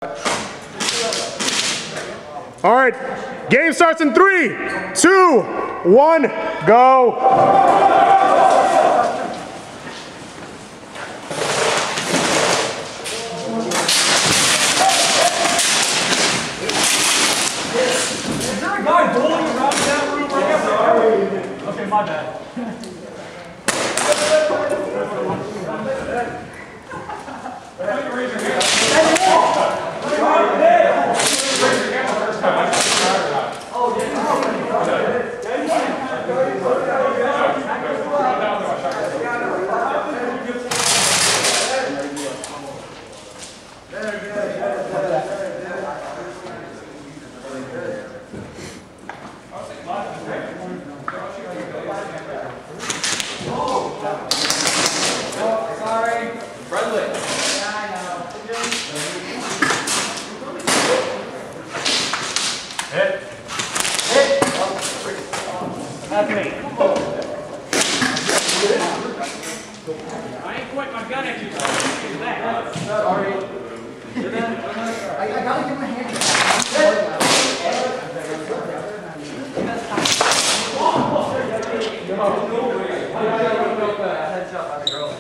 All right, game starts in 3, 2, 1, go. Is there a guy bowling around in that room right now? Okay, my bad. That's me. I ain't quite my gun at you, so I can't do that. Sorry. I gotta get my hand. Heads up on the girls.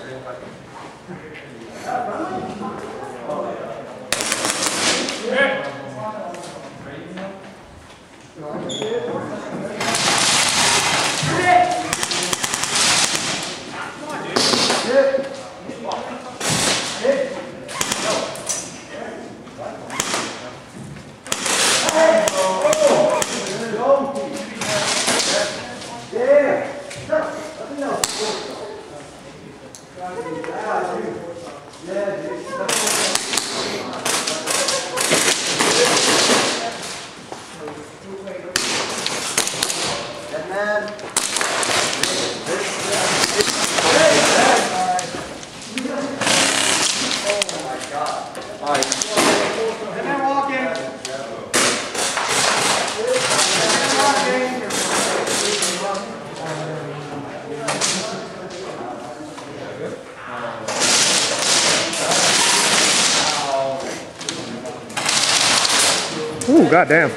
Ooh, goddamn.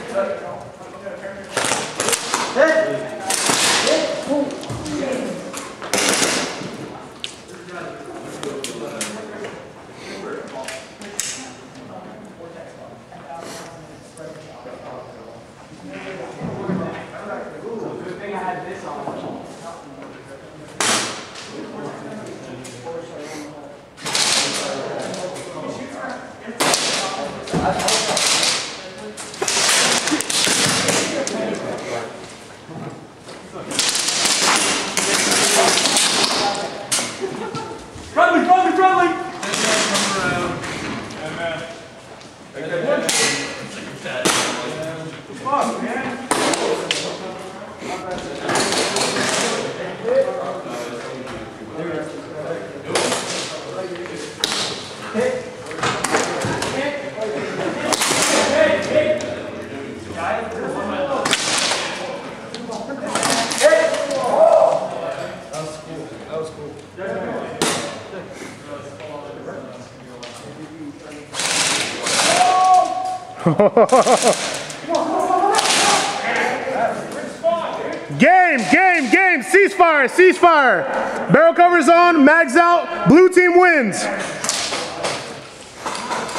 Game, ceasefire. Barrel covers on, mags out, blue team wins.